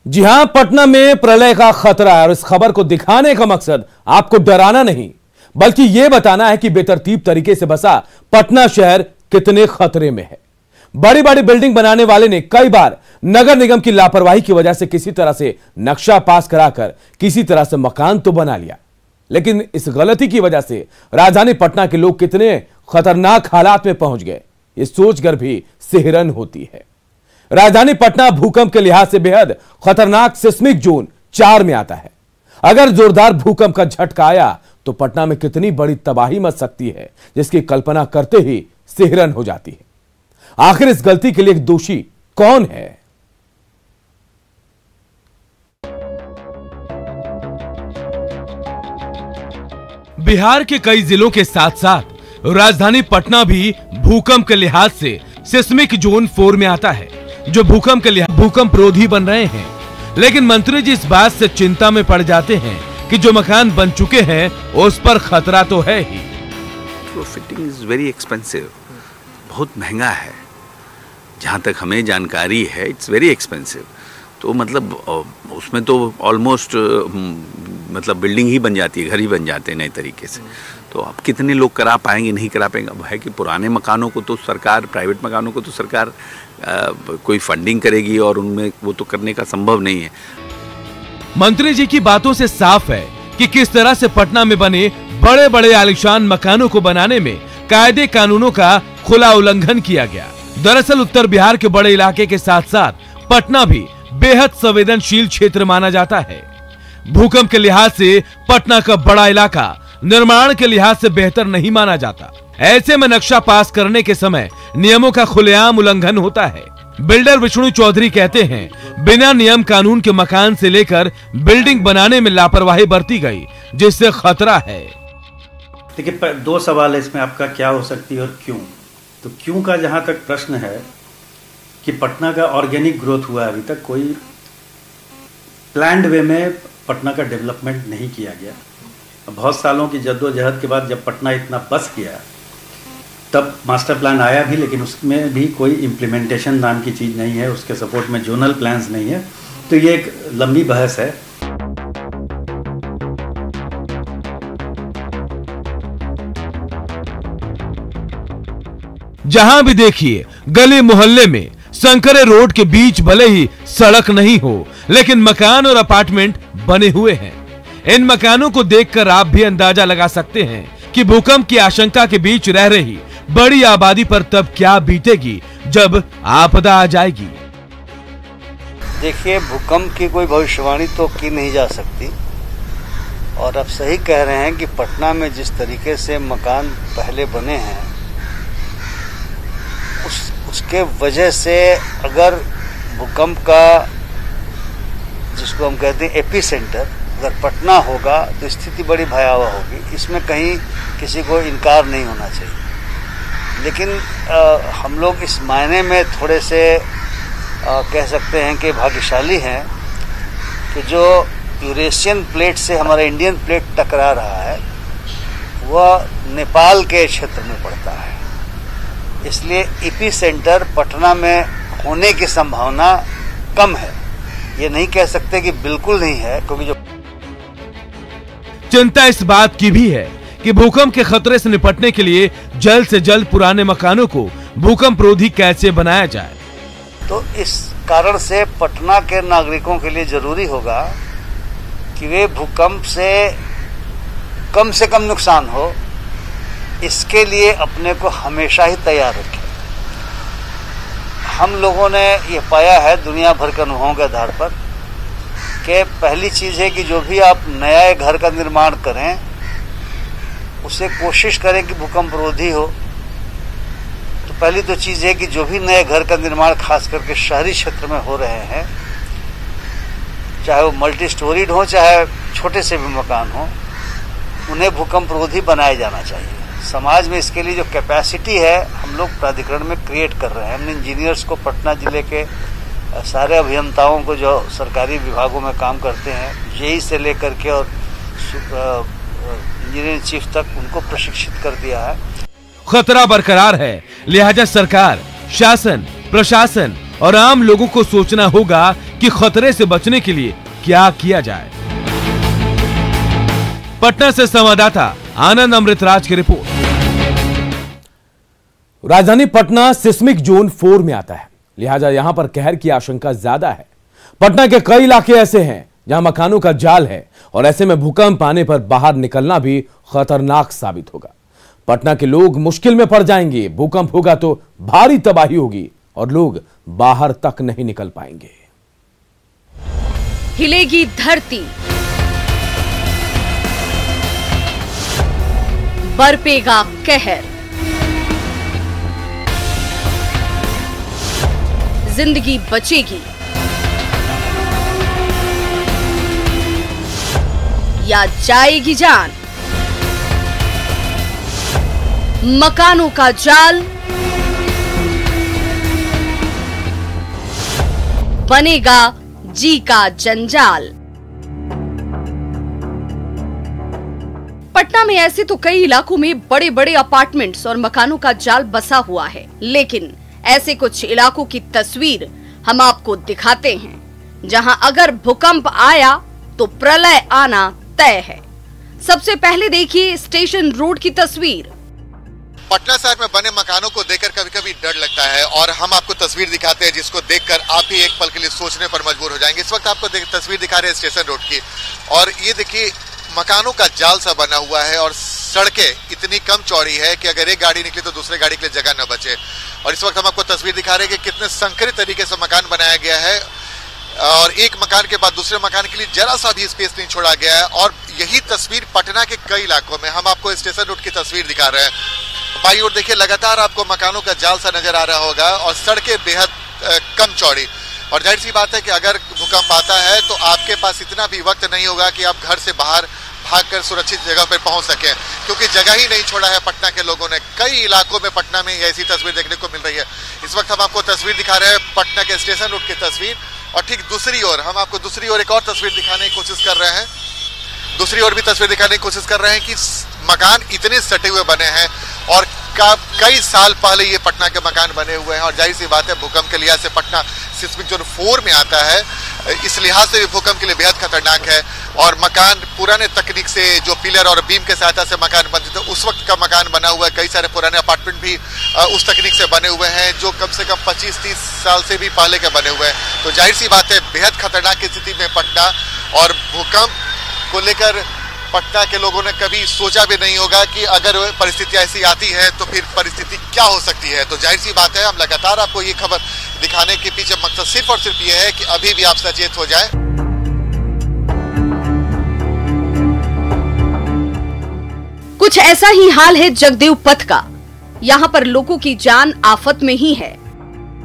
जी हां, पटना में प्रलय का खतरा है और इस खबर को दिखाने का मकसद आपको डराना नहीं बल्कि यह बताना है कि बेतरतीब तरीके से बसा पटना शहर कितने खतरे में है। बड़ी बड़ी बिल्डिंग बनाने वाले ने कई बार नगर निगम की लापरवाही की वजह से किसी तरह से नक्शा पास कराकर किसी तरह से मकान तो बना लिया, लेकिन इस गलती की वजह से राजधानी पटना के लोग कितने खतरनाक हालात में पहुंच गए, ये सोचकर भी सिहरन होती है। राजधानी पटना भूकंप के लिहाज से बेहद खतरनाक सिस्मिक जोन 4 में आता है। अगर जोरदार भूकंप का झटका आया तो पटना में कितनी बड़ी तबाही मच सकती है, जिसकी कल्पना करते ही सिहरन हो जाती है। आखिर इस गलती के लिए दोषी कौन है? बिहार के कई जिलों के साथ साथ राजधानी पटना भी भूकंप के लिहाज से सिस्मिक जोन 4 में आता है, जो भूकंप के लिहाज भूकंप रोधी बन रहे हैं। लेकिन मंत्री जी इस बात से चिंता में पड़ जाते हैं कि जो मकान बन चुके हैं उस पर खतरा तो है ही। फिटिंग इज वेरी एक्सपेंसिव, बहुत महंगा है। जहाँ तक हमें जानकारी है इट्स वेरी एक्सपेंसिव। तो मतलब उसमें तो ऑलमोस्ट मतलब बिल्डिंग ही बन जाती है, घर ही बन जाते हैं नए तरीके से। तो अब कितने लोग करा पाएंगे, नहीं करा पाएंगे। अब है कि पुराने मकानों को तो सरकार, प्राइवेट मकानों को तो सरकार कोई फंडिंग करेगी और उनमें वो तो करने का संभव नहीं है। मंत्री जी की बातों से साफ है कि किस तरह से पटना में बने बड़े बड़े आलीशान मकानों को बनाने में कायदे कानूनों का खुला उल्लंघन किया गया। दरअसल उत्तर बिहार के बड़े इलाके के साथ साथ पटना भी बेहद संवेदनशील क्षेत्र माना जाता है। भूकंप के लिहाज से पटना का बड़ा इलाका निर्माण के लिहाज से बेहतर नहीं माना जाता। ऐसे में नक्शा पास करने के समय नियमों का खुलेआम उल्लंघन होता है। बिल्डर विष्णु चौधरी कहते हैं, बिना नियम कानून के मकान से लेकर बिल्डिंग बनाने में लापरवाही बरती गई, जिससे खतरा है। देखिए, 2 सवाल है इसमें, आपका क्या हो सकती है और क्यों। तो क्यों का जहां तक प्रश्न है कि पटना का ऑर्गेनिक ग्रोथ हुआ, अभी तक कोई प्लान्ड वे में पटना का डेवलपमेंट नहीं किया गया। बहुत सालों की जद्दोजहद के बाद जब पटना इतना बस गया तब मास्टर प्लान आया भी, लेकिन उसमें भी कोई इम्प्लीमेंटेशन नाम की चीज़ नहीं है, उसके सपोर्ट में जोनल प्लान्स नहीं है। तो ये एक लंबी बहस है। जहां भी देखिए गली मोहल्ले में संकरे रोड के बीच भले ही सड़क नहीं हो, लेकिन मकान और अपार्टमेंट बने हुए हैं। इन मकानों को देखकर आप भी अंदाजा लगा सकते हैं कि भूकंप की आशंका के बीच रह रही बड़ी आबादी पर तब क्या बीतेगी जब आपदा आ जाएगी। देखिए, भूकंप की कोई भविष्यवाणी तो की नहीं जा सकती, और आप सही कह रहे हैं कि पटना में जिस तरीके से मकान पहले बने हैं उसके वजह से अगर भूकंप का, जिसको हम कहते हैं एपी सेंटर, अगर पटना होगा तो स्थिति बड़ी भयावह होगी। इसमें कहीं किसी को इनकार नहीं होना चाहिए। लेकिन हम लोग इस मायने में थोड़े से कह सकते हैं कि भाग्यशाली हैं कि जो यूरेशियन प्लेट से हमारा इंडियन प्लेट टकरा रहा है वह नेपाल के क्षेत्र में पड़ता है। इसलिए एपी सेंटर पटना में होने की संभावना कम है। ये नहीं कह सकते कि बिल्कुल नहीं है, क्योंकि जो चिंता इस बात की भी है कि भूकंप के खतरे से निपटने के लिए जल्द से जल्द पुराने मकानों को भूकंप रोधी कैसे बनाया जाए। तो इस कारण से पटना के नागरिकों के लिए जरूरी होगा कि वे भूकंप से कम नुकसान हो, इसके लिए अपने को हमेशा ही तैयार रखें। हम लोगों ने ये पाया है दुनिया भर के अनुभवों के आधार पर कि पहली चीज़ है कि जो भी आप नया घर का निर्माण करें उसे कोशिश करें कि भूकंप रोधी हो। तो पहली तो चीज़ है कि जो भी नए घर का निर्माण खास करके शहरी क्षेत्र में हो रहे हैं, चाहे वो मल्टी स्टोरीड हो चाहे छोटे से भी मकान हो, उन्हें भूकंप रोधी बनाया जाना चाहिए। समाज में इसके लिए जो कैपेसिटी है हम लोग प्राधिकरण में क्रिएट कर रहे हैं। हमने इंजीनियर्स को, पटना जिले के सारे अभियंताओं को जो सरकारी विभागों में काम करते हैं, जेई से लेकर के और इंजीनियरिंग चीफ तक, उनको प्रशिक्षित कर दिया है। खतरा बरकरार है, लिहाजा सरकार, शासन, प्रशासन और आम लोगों को सोचना होगा कि खतरे से बचने के लिए क्या किया जाए। पटना से संवाददाता आनंद अमृतराज की रिपोर्ट। राजधानी पटना सिस्मिक जोन 4 में आता है, लिहाजा यहां पर कहर की आशंका ज्यादा है। पटना के कई इलाके ऐसे हैं जहां मकानों का जाल है और ऐसे में भूकंप आने पर बाहर निकलना भी खतरनाक साबित होगा। पटना के लोग मुश्किल में पड़ जाएंगे। भूकंप होगा तो भारी तबाही होगी और लोग बाहर तक नहीं निकल पाएंगे। हिलेगी धरती, बरपेगा कहर, जिंदगी बचेगी या जाएगी जान। मकानों का जाल, बनेगा जी का जंजाल। पटना में ऐसे तो कई इलाकों में बड़े बड़े अपार्टमेंट्स और मकानों का जाल बसा हुआ है, लेकिन ऐसे कुछ इलाकों की तस्वीर हम आपको दिखाते हैं जहां अगर भूकंप आया तो प्रलय आना तय है। सबसे पहले देखिए स्टेशन रोड की तस्वीर। पटना शहर में बने मकानों को देखकर कभी कभी डर लगता है और हम आपको तस्वीर दिखाते हैं जिसको देखकर आप भी एक पल के लिए सोचने पर मजबूर हो जाएंगे। इस वक्त आपको तस्वीर दिखा रहे हैं स्टेशन रोड की, और ये देखिए मकानों का जाल सा बना हुआ है और सड़कें इतनी कम चौड़ी है कि अगर एक गाड़ी निकले तो दूसरे गाड़ी के लिए जगह न बचे। और इस वक्त हम आपको तस्वीर दिखा रहे हैं कि कितने संकरित तरीके से मकान बनाया गया है और एक मकान के बाद दूसरे मकान के लिए जरा सा भी स्पेस नहीं छोड़ा गया है। और यही तस्वीर पटना के कई इलाकों में हम आपको स्टेशन रोड की तस्वीर दिखा रहे हैं। बाई ओर देखिए लगातार आपको मकानों का जाल सा नजर आ रहा होगा और सड़कें बेहद कम चौड़ी। और जाहिर सी बात है कि अगर भूकंप आता है तो आपके पास इतना भी वक्त नहीं होगा कि आप घर से बाहर भागकर सुरक्षित जगह पर पहुंच सकें, क्योंकि जगह ही नहीं छोड़ा है पटना के लोगों ने। कई इलाकों में पटना में ऐसी तस्वीर देखने को मिल रही है। इस वक्त हम आपको तस्वीर दिखा रहे हैं पटना के स्टेशन रोड की तस्वीर, और ठीक दूसरी ओर हम आपको दूसरी ओर एक और तस्वीर दिखाने की कोशिश कर रहे हैं। दूसरी ओर भी तस्वीर दिखाने की कोशिश कर रहे हैं कि मकान इतने सटे हुए बने हैं और कई साल पहले ये पटना के मकान बने हुए हैं। और जाहिर सी बात है भूकंप के लिहाज से पटना सिस्मिक जोन 4 में आता है, इस लिहाज से भी भूकंप के लिए बेहद खतरनाक है। और मकान पुराने तकनीक से जो पिलर और बीम के सहायता से मकान बनते थे उस वक्त का मकान बना हुआ है। कई सारे पुराने अपार्टमेंट भी उस तकनीक से बने हुए हैं जो कम से कम 25-30 साल से भी पहले के बने हुए हैं। तो जाहिर सी बात है बेहद खतरनाक स्थिति में पटना, और भूकंप को लेकर पटना के लोगों ने कभी सोचा भी नहीं होगा कि अगर परिस्थिति ऐसी आती है तो फिर परिस्थिति क्या हो सकती है। तो जाहिर सी बात है हम लगातार आपको ये खबर दिखाने के पीछे मकसद सिर्फ और सिर्फ ये है कि अभी भी आप सचेत हो जाए। कुछ ऐसा ही हाल है जगदेव पथ का। यहाँ पर लोगों की जान आफत में ही है।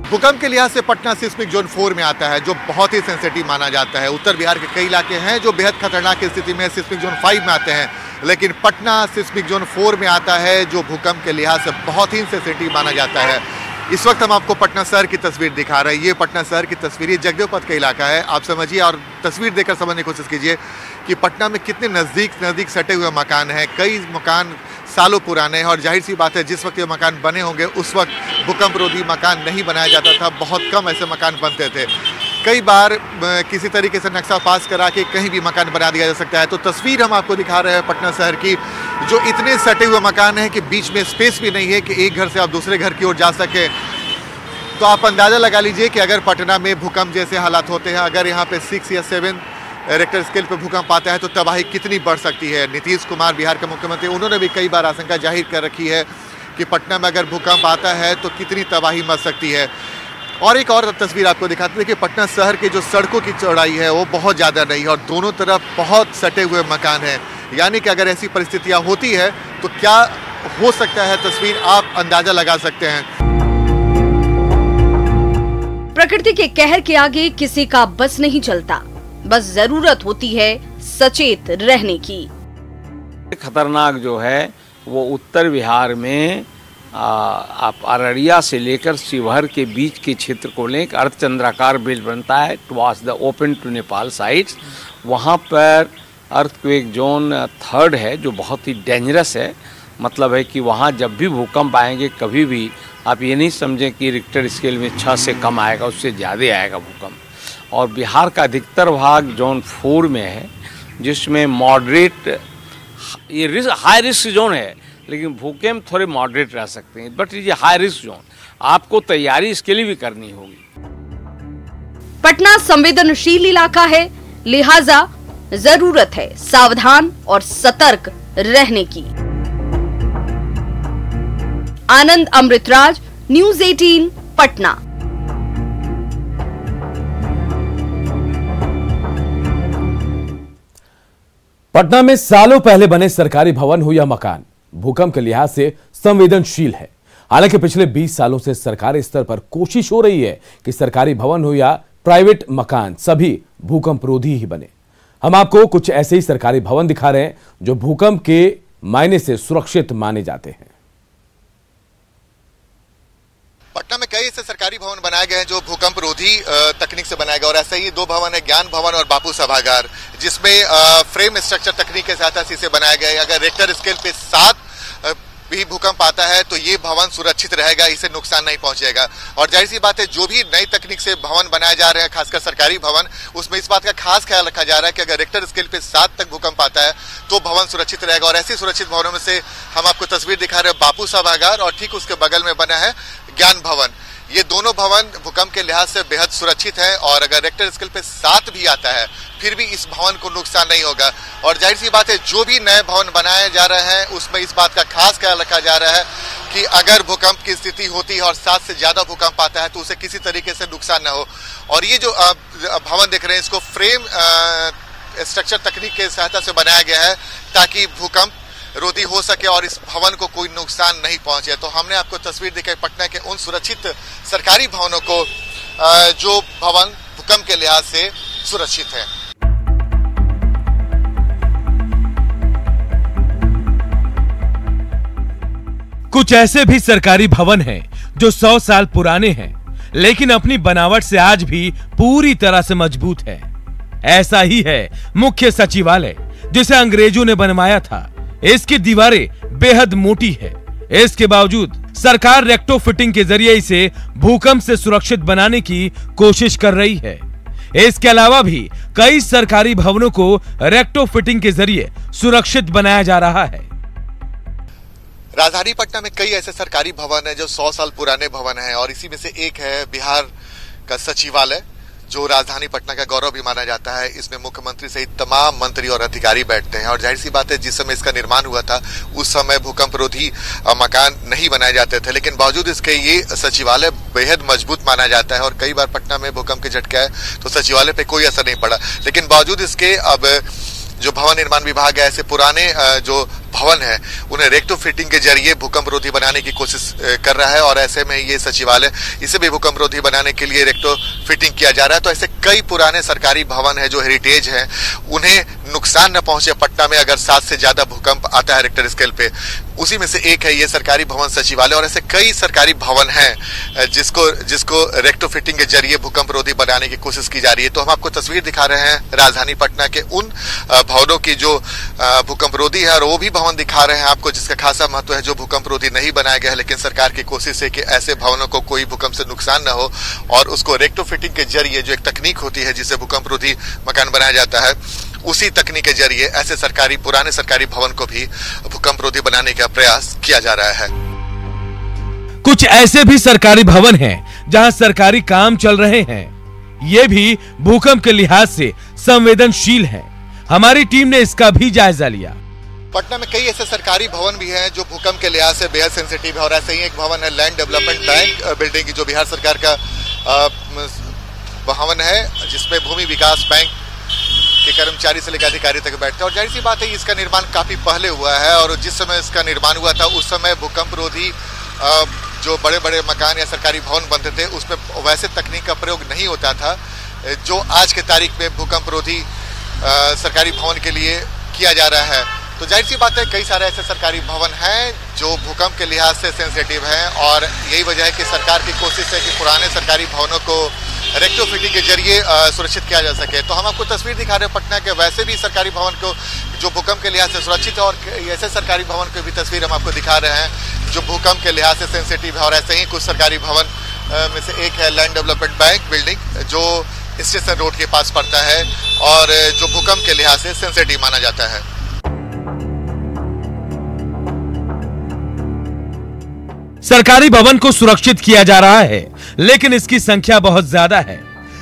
भूकंप के लिहाज से पटना सिस्मिक जोन 4 में आता है जो बहुत ही सेंसिटिव माना जाता है। उत्तर बिहार के कई इलाके हैं जो बेहद खतरनाक स्थिति में सिस्मिक जोन 5 में आते हैं, लेकिन पटना सिस्मिक जोन 4 में आता है जो भूकंप के लिहाज से बहुत ही सेंसिटिव माना जाता है। इस वक्त हम आपको पटना शहर की तस्वीर दिखा रहे हैं। ये पटना शहर की तस्वीर, ये जगदेव पथ का इलाका है। आप समझिए और तस्वीर देखकर समझने की कोशिश कीजिए कि पटना में कितने नज़दीक सटे हुए मकान हैं। कई मकान सालों पुराने हैं और जाहिर सी बात है जिस वक्त ये मकान बने होंगे उस वक्त भूकंप रोधी मकान नहीं बनाया जाता था। बहुत कम ऐसे मकान बनते थे। कई बार किसी तरीके से नक्शा पास करा के कहीं भी मकान बना दिया जा सकता है। तो तस्वीर हम आपको दिखा रहे हैं पटना शहर की, जो इतने सटे हुए मकान हैं कि बीच में स्पेस भी नहीं है कि एक घर से आप दूसरे घर की ओर जा सके। तो आप अंदाज़ा लगा लीजिए कि अगर पटना में भूकंप जैसे हालात होते हैं, अगर यहाँ पे 6 या 7 रेक्टर स्केल पे भूकंप आता है तो तबाही कितनी बढ़ सकती है। नीतीश कुमार बिहार के मुख्यमंत्री, उन्होंने भी कई बार आशंका जाहिर कर रखी है कि पटना में अगर भूकंप आता है तो कितनी तबाही मच सकती है। और एक और तस्वीर आपको दिखाते हैं कि पटना शहर की जो सड़कों की चौड़ाई है वो बहुत ज़्यादा नहीं है और दोनों तरफ बहुत सटे हुए मकान हैं। यानी कि अगर ऐसी परिस्थितियाँ होती है तो क्या हो सकता है, तस्वीर आप अंदाज़ा लगा सकते हैं। प्रकृति के कहर के आगे किसी का बस नहीं चलता, बस जरूरत होती है सचेत रहने की। खतरनाक जो है वो उत्तर बिहार में आप अररिया से लेकर शिवहर के बीच के क्षेत्र को लेकर अर्धचंद्राकार बेल्ट बनता है towards the open to Nepal sides. वहाँ पर अर्थक्वेक जोन 3 है जो बहुत ही डेंजरस है। मतलब है कि वहाँ जब भी भूकंप आएंगे कभी भी आप ये नहीं समझें कि रिक्टर स्केल में 6 से कम आएगा, उससे ज़्यादा आएगा भूकंप। और बिहार का अधिकतर भाग जोन 4 में है, जिसमें मॉडरेट, ये हाई रिस्क जोन है, लेकिन भूकंप थोड़े मॉडरेट रह सकते हैं, बट ये हाई रिस्क जोन, आपको तैयारी इसके लिए भी करनी होगी। पटना संवेदनशील इलाका है, लिहाजा जरूरत है सावधान और सतर्क रहने की। आनंद अमृतराज, न्यूज़ 18, पटना। पटना में सालों पहले बने सरकारी भवन हो या मकान, भूकंप के लिहाज से संवेदनशील है। हालांकि पिछले 20 सालों से सरकारी स्तर पर कोशिश हो रही है कि सरकारी भवन हो या प्राइवेट मकान, सभी भूकंप रोधी ही बने। हम आपको कुछ ऐसे ही सरकारी भवन दिखा रहे हैं जो भूकंप के मायने से सुरक्षित माने जाते हैं। पटना में कई ऐसे सरकारी भवन बनाए गए हैं जो भूकंप रोधी तकनीक से बनाए गए, और ऐसे ही 2 भवन है, ज्ञान भवन और बापू सभागार, जिसमें फ्रेम स्ट्रक्चर तकनीक के सहायता से इसे बनाए गए। अगर रिक्टर स्केल पे 7 भी भूकंप आता है तो ये भवन सुरक्षित रहेगा, इसे नुकसान नहीं पहुंचेगा। और जाहिर सी बात है, जो भी नई तकनीक से भवन बनाए जा रहे हैं, खासकर सरकारी भवन, उसमें इस बात का खास ख्याल रखा जा रहा है कि अगर रिक्टर स्केल पे 7 तक भूकंप आता है तो भवन सुरक्षित रहेगा। और ऐसे सुरक्षित भवनों में से हम आपको तस्वीर दिखा रहे हैं बापू सभागार, और ठीक उसके बगल में बना है ज्ञान भवन। ये दोनों भवन भूकंप के लिहाज से बेहद सुरक्षित है, और अगर रिक्टर स्केल पे 7 भी आता है फिर भी इस भवन को नुकसान नहीं होगा। और जाहिर सी बात है, जो भी नए भवन बनाए जा रहे हैं उसमें इस बात का खास ख्याल रखा जा रहा है कि अगर भूकंप की स्थिति होती है और 7 से ज्यादा भूकंप आता है तो उसे किसी तरीके से नुकसान न हो। और ये जो भवन देख रहे हैं, इसको फ्रेम स्ट्रक्चर तकनीक के सहायता से बनाया गया है ताकि भूकंप रोधी हो सके और इस भवन को कोई नुकसान नहीं पहुंचे। तो हमने आपको तस्वीर दिखाई पटना के उन सुरक्षित सरकारी भवनों को जो भवन भूकंप के लिहाज से सुरक्षित है। कुछ ऐसे भी सरकारी भवन हैं जो 100 साल पुराने हैं, लेकिन अपनी बनावट से आज भी पूरी तरह से मजबूत है। ऐसा ही है मुख्य सचिवालय, जिसे अंग्रेजों ने बनवाया था। इसकी दीवारें बेहद मोटी है, इसके बावजूद सरकार रेक्टो फिटिंग के जरिए इसे भूकंप से सुरक्षित बनाने की कोशिश कर रही है। इसके अलावा भी कई सरकारी भवनों को रेक्टो फिटिंग के जरिए सुरक्षित बनाया जा रहा है। राजधानी पटना में कई ऐसे सरकारी भवन है जो 100 साल पुराने भवन है, और इसी में से एक है बिहार का सचिवालय, जो राजधानी पटना का गौरव भी माना जाता है। इसमें मुख्यमंत्री सहित तमाम मंत्री और अधिकारी बैठते हैं, और जाहिर सी बात है, जिस समय इसका निर्माण हुआ था उस समय भूकंप रोधी मकान नहीं बनाए जाते थे, लेकिन बावजूद इसके ये सचिवालय बेहद मजबूत माना जाता है। और कई बार पटना में भूकंप के झटके आए तो सचिवालय पे कोई असर नहीं पड़ा, लेकिन बावजूद इसके अब जो भवन निर्माण विभाग है ऐसे पुराने जो भवन है उन्हें रेक्टो फिटिंग के जरिए भूकंप रोधी बनाने की कोशिश कर रहा है, और ऐसे में ये सचिवालय इसे भी भूकंप रोधी बनाने के लिए रेक्टो फिटिंग किया जा रहा है। तो ऐसे कई पुराने सरकारी भवन है जो हेरिटेज है, उन्हें नुकसान न पहुंचे पटना में अगर 7 से ज्यादा भूकंप आता है रेक्टर स्केल पे। उसी में से एक है ये सरकारी भवन सचिवालय, और ऐसे कई सरकारी भवन हैं जिसको रेक्टो फिटिंग के जरिए भूकंप रोधी बनाने की कोशिश की जा रही है। तो हम आपको तस्वीर दिखा रहे हैं राजधानी पटना के उन भवनों की जो भूकंप रोधी है, और वो भी भवन दिखा रहे हैं आपको जिसका खासा महत्व है, जो भूकंप रोधी नहीं बनाया गया है, लेकिन सरकार की कोशिश है कि ऐसे भवनों को कोई भूकंप से नुकसान न हो, और उसको रेक्टो फिटिंग के जरिए, जो एक तकनीक होती है जिससे भूकंप रोधी मकान बनाया जाता है, उसी तकनीक के जरिए ऐसे पुराने सरकारी भवन को भी भूकंप रोधी बनाने का प्रयास किया जा रहा है। कुछ ऐसे भी सरकारी भवन हैं जहां सरकारी काम चल रहे हैं, ये भी भूकंप के लिहाज से संवेदनशील हैं। हमारी टीम ने इसका भी जायजा लिया। पटना में कई ऐसे सरकारी भवन भी हैं जो भूकंप के लिहाज से बेहद सेंसिटिव है, और ऐसे ही एक भवन है लैंड डेवलपमेंट बैंक बिल्डिंग की, जो बिहार सरकार का भवन है, जिसमें भूमि विकास बैंक के कर्मचारी से लेकर अधिकारी तक बैठते हैं। और जाहिर सी बात है, इसका निर्माण काफी पहले हुआ है, और जिस समय इसका निर्माण हुआ था उस समय भूकंप रोधी जो बड़े बड़े मकान या सरकारी भवन बनते थे उसमें वैसे तकनीक का प्रयोग नहीं होता था जो आज के तारीख में भूकंप रोधी सरकारी भवन के लिए किया जा रहा है। तो जाहिर सी बात है, कई सारे ऐसे सरकारी भवन हैं जो भूकंप के लिहाज से सेंसिटिव हैं, और यही वजह है कि सरकार की कोशिश है कि पुराने सरकारी भवनों को रेक्टो फिटिंग के जरिए सुरक्षित किया जा सके। तो हम आपको तस्वीर दिखा रहे हैं पटना के वैसे भी सरकारी भवन को जो भूकंप के लिहाज से सुरक्षित है, और ऐसे सरकारी भवन की भी तस्वीर हम आपको दिखा रहे हैं जो भूकंप के लिहाज से सेंसिटिव है। और ऐसे ही कुछ सरकारी भवन में से एक है लैंड डेवलपमेंट बैंक बिल्डिंग, जो स्टेशन रोड के पास पड़ता है और जो भूकंप के लिहाज से सेंसिटिव माना जाता है। सरकारी भवन को सुरक्षित किया जा रहा है, लेकिन इसकी संख्या बहुत ज्यादा है।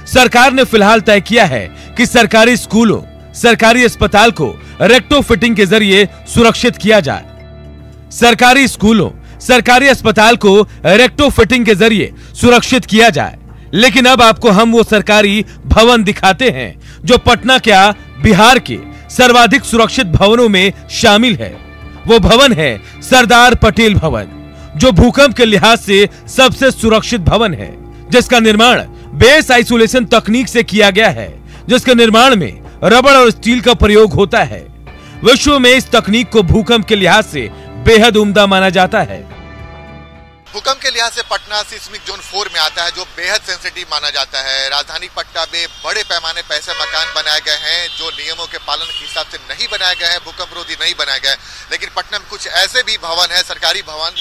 सरकार ने फिलहाल तय किया है कि सरकारी स्कूलों, सरकारी अस्पताल को रेट्रोफिटिंग के जरिए सुरक्षित किया जाए। सरकारी स्कूलों, सरकारी अस्पताल को रेट्रोफिटिंग के जरिए सुरक्षित किया जाए। लेकिन अब आपको हम वो सरकारी भवन दिखाते हैं जो पटना क्या बिहार के सर्वाधिक सुरक्षित भवनों में शामिल है। वो भवन है सरदार पटेल भवन, जो भूकंप के लिहाज से सबसे सुरक्षित भवन है, जिसका निर्माण बेस आइसोलेशन तकनीक से किया गया है, जिसके निर्माण में रबड़ और स्टील का प्रयोग होता है। विश्व में इस तकनीक को भूकंप के लिहाज से बेहद उम्दा माना जाता है। भूकंप के लिहाज से पटना सिस्मिक जोन 4 में आता है, जो बेहद सेंसिटिव माना जाता है। राजधानी पटना में बड़े पैमाने पर ऐसे मकान बनाए गए हैं जो नियमों के पालन के हिसाब से नहीं बनाए गए हैं, भूकंप रोधी नहीं बनाए गए। लेकिन पटना में कुछ ऐसे भी भवन है, सरकारी भवन,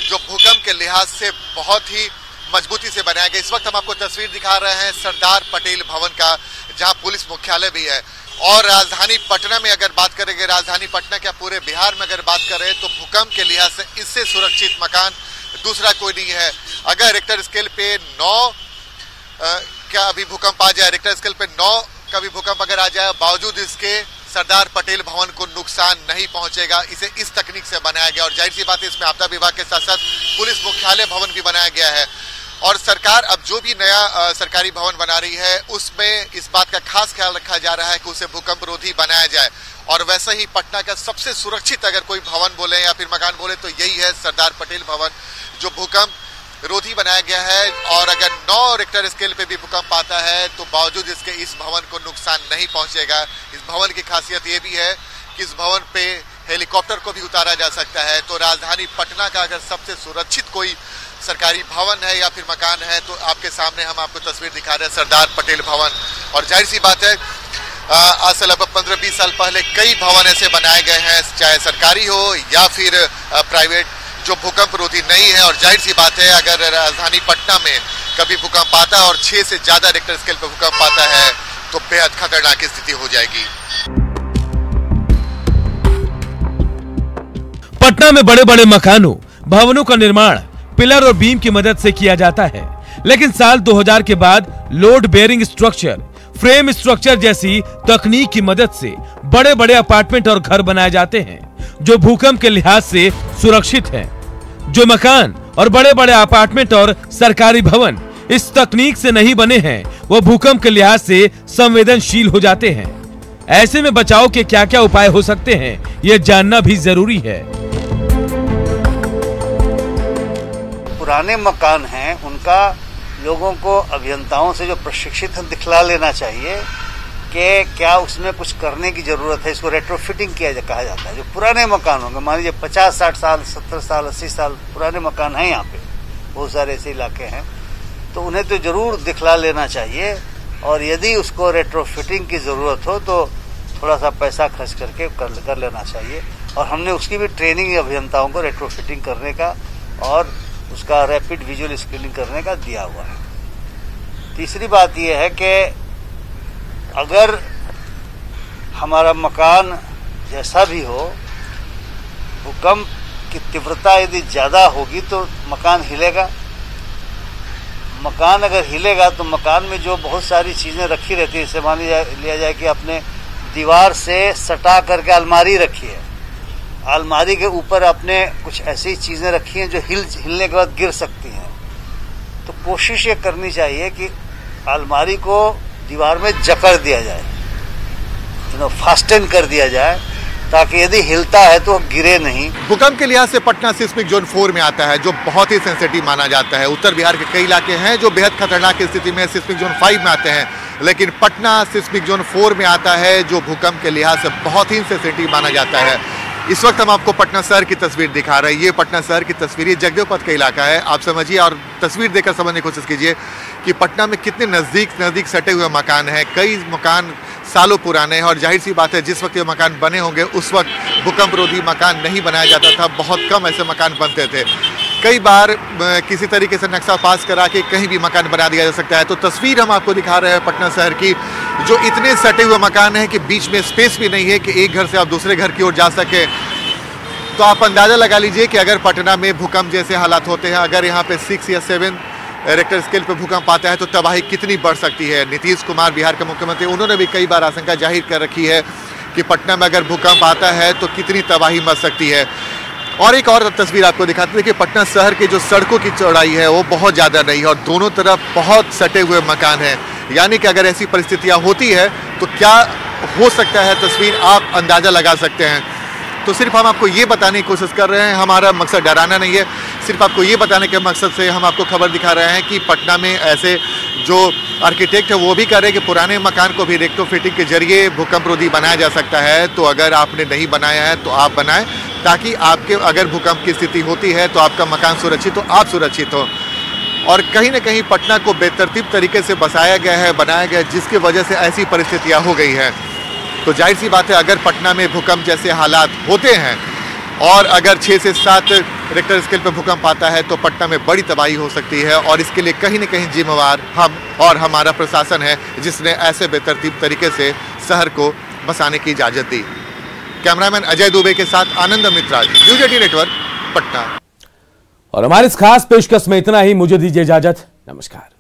जो भूकंप के लिहाज से बहुत ही मजबूती से बनाया गया। इस वक्त हम आपको तस्वीर दिखा रहे हैं सरदार पटेल भवन का, जहां पुलिस मुख्यालय भी है। और राजधानी पटना में अगर बात करेंगे, राजधानी पटना क्या पूरे बिहार में अगर बात करें, तो भूकंप के लिहाज से इससे सुरक्षित मकान दूसरा कोई नहीं है। अगर रिक्टर स्केल पे 9 क्या अभी भूकंप आ जाए, रिक्टर स्केल पे 9 का भी भूकंप अगर आ जाए, बावजूद इसके सरदार पटेल भवन को नुकसान नहीं पहुंचेगा। इसे इस तकनीक से बनाया गया और जाहिर सी बात है इसमें आपदा विभाग के साथ साथ पुलिस मुख्यालय भवन भी बनाया गया है। और सरकार अब जो भी नया सरकारी भवन बना रही है, उसमें इस बात का खास ख्याल रखा जा रहा है कि उसे भूकंप रोधी बनाया जाए। और वैसे ही पटना का सबसे सुरक्षित अगर कोई भवन बोले या फिर मकान बोले तो यही है सरदार पटेल भवन, जो भूकंप रोधी बनाया गया है। और अगर 9 रिक्टर स्केल पे भी भूकंप आता है तो बावजूद इसके इस भवन को नुकसान नहीं पहुंचेगा। इस भवन की खासियत ये भी है कि इस भवन पे हेलीकॉप्टर को भी उतारा जा सकता है। तो राजधानी पटना का अगर सबसे सुरक्षित कोई सरकारी भवन है या फिर मकान है, तो आपके सामने हम आपको तस्वीर दिखा रहे हैं सरदार पटेल भवन। और जाहिर सी बात है आज से लगभग 15-20 साल पहले कई भवन ऐसे बनाए गए हैं, चाहे सरकारी हो या फिर प्राइवेट, जो भूकंप रोधी नहीं है। और जाहिर सी बात है अगर राजधानी पटना में कभी भूकंप आता है और 6 से ज्यादा रिक्टर स्केल पर भूकंप आता है तो बेहद खतरनाक स्थिति हो जाएगी। पटना में बड़े बड़े मकानों, भवनों का निर्माण पिलर और बीम की मदद से किया जाता है। लेकिन साल 2000 के बाद load bearing structure, frame structure जैसी तकनीक की मदद से बड़े बड़े अपार्टमेंट और घर बनाए जाते हैं जो भूकंप के लिहाज से सुरक्षित हैं। जो मकान और बड़े बड़े अपार्टमेंट और सरकारी भवन इस तकनीक से नहीं बने हैं, वो भूकंप के लिहाज से संवेदनशील हो जाते हैं। ऐसे में बचाव के क्या क्या उपाय हो सकते हैं, ये जानना भी जरूरी है। पुराने मकान हैं उनका लोगों को अभियंताओं से जो प्रशिक्षित है दिखला लेना चाहिए कि क्या उसमें कुछ करने की जरूरत है। इसको रेट्रोफिटिंग कहा जाता है। जो पुराने मकान होंगे, मान लीजिए 50-60 साल, 70 साल, 80 साल पुराने मकान हैं, यहाँ पे बहुत सारे ऐसे इलाके हैं, तो उन्हें तो जरूर दिखला लेना चाहिए। और यदि उसको रेट्रोफिटिंग की जरूरत हो तो थोड़ा सा पैसा खर्च करके कर लेना चाहिए। और हमने उसकी भी ट्रेनिंग अभियंताओं को रेट्रोफिटिंग करने का और उसका रैपिड विजुअल स्क्रीनिंग करने का दिया हुआ है। तीसरी बात यह है कि अगर हमारा मकान जैसा भी हो, भूकंप की तीव्रता यदि ज़्यादा होगी तो मकान हिलेगा। मकान अगर हिलेगा तो मकान में जो बहुत सारी चीज़ें रखी रहती है, जैसे मान लिया जाए कि आपने दीवार से सटा करके अलमारी रखी है, अलमारी के ऊपर आपने कुछ ऐसी चीजें रखी हैं जो हिलने के बाद गिर सकती हैं, तो कोशिश ये करनी चाहिए कि अलमारी को दीवार में जकड़ दिया जाए, फास्टन कर दिया जाए, ताकि यदि हिलता है तो गिरे नहीं। भूकंप के लिहाज से पटना सिस्मिक जोन 4 में आता है, जो बहुत ही सेंसिटिव माना जाता है। उत्तर बिहार के कई इलाके हैं जो बेहद खतरनाक स्थिति में सिस्मिक जोन 5 में आते हैं, लेकिन पटना सिस्मिक जोन 4 में आता है, जो भूकंप के लिहाज से बहुत ही सेंसिटिव माना जाता है। इस वक्त हम आपको पटना शहर की तस्वीर दिखा रहे हैं। ये पटना शहर की तस्वीर, ये जगदेव पथ का इलाका है। आप समझिए और तस्वीर देखकर समझने की कोशिश कीजिए कि पटना में कितने नज़दीक सटे हुए मकान हैं। कई मकान सालों पुराने हैं और जाहिर सी बात है जिस वक्त ये मकान बने होंगे उस वक्त भूकंप रोधी मकान नहीं बनाया जाता था, बहुत कम ऐसे मकान बनते थे। कई बार किसी तरीके से नक्शा पास करा के कहीं भी मकान बना दिया जा सकता है। तो तस्वीर हम आपको दिखा रहे हैं पटना शहर की, जो इतने सटे हुए मकान हैं कि बीच में स्पेस भी नहीं है कि एक घर से आप दूसरे घर की ओर जा सके। तो आप अंदाजा लगा लीजिए कि अगर पटना में भूकंप जैसे हालात होते हैं, अगर यहाँ पे 6 या 7 रिक्टर स्केल पे भूकंप आता है तो तबाही कितनी बढ़ सकती है। नीतीश कुमार बिहार के मुख्यमंत्री, उन्होंने भी कई बार आशंका जाहिर कर रखी है कि पटना में अगर भूकंप आता है तो कितनी तबाही मच सकती है। और एक और तस्वीर आपको दिखाते हैं कि पटना शहर की जो सड़कों की चौड़ाई है वो बहुत ज़्यादा नहीं है और दोनों तरफ बहुत सटे हुए मकान हैं। यानी कि अगर ऐसी परिस्थितियाँ होती है तो क्या हो सकता है, तस्वीर आप अंदाज़ा लगा सकते हैं। तो सिर्फ हम आपको ये बताने की कोशिश कर रहे हैं, हमारा मकसद डराना नहीं है, सिर्फ आपको ये बताने के मकसद से हम आपको खबर दिखा रहे हैं कि पटना में ऐसे जो आर्किटेक्ट है वो भी कह रहे हैं कि पुराने मकान को भी रेक्टोफिटिंग के जरिए भूकंप रोधी बनाया जा सकता है। तो अगर आपने नहीं बनाया है तो आप बनाएं, ताकि आपके अगर भूकंप की स्थिति होती है तो आपका मकान सुरक्षित हो, आप सुरक्षित हो। और कहीं ना कहीं पटना को बेतरतीब तरीके से बसाया गया है, बनाया गया है, जिसकी वजह से ऐसी परिस्थितियाँ हो गई हैं। तो जाहिर सी बात है अगर पटना में भूकंप जैसे हालात होते हैं और अगर 6 से 7 रिक्टर स्केल पर भूकंप आता है तो पटना में बड़ी तबाही हो सकती है। और इसके लिए कहीं न कहीं जिम्मेवार हम और हमारा प्रशासन है, जिसने ऐसे बेतरतीब तरीके से शहर को बसाने की इजाज़त दी। कैमरामैन अजय दुबे के साथ आनंद मित्राज, न्यूज़ 18 नेटवर्क, पटना। और हमारे इस खास पेशकश में इतना ही, मुझे दीजिए इजाजत, नमस्कार।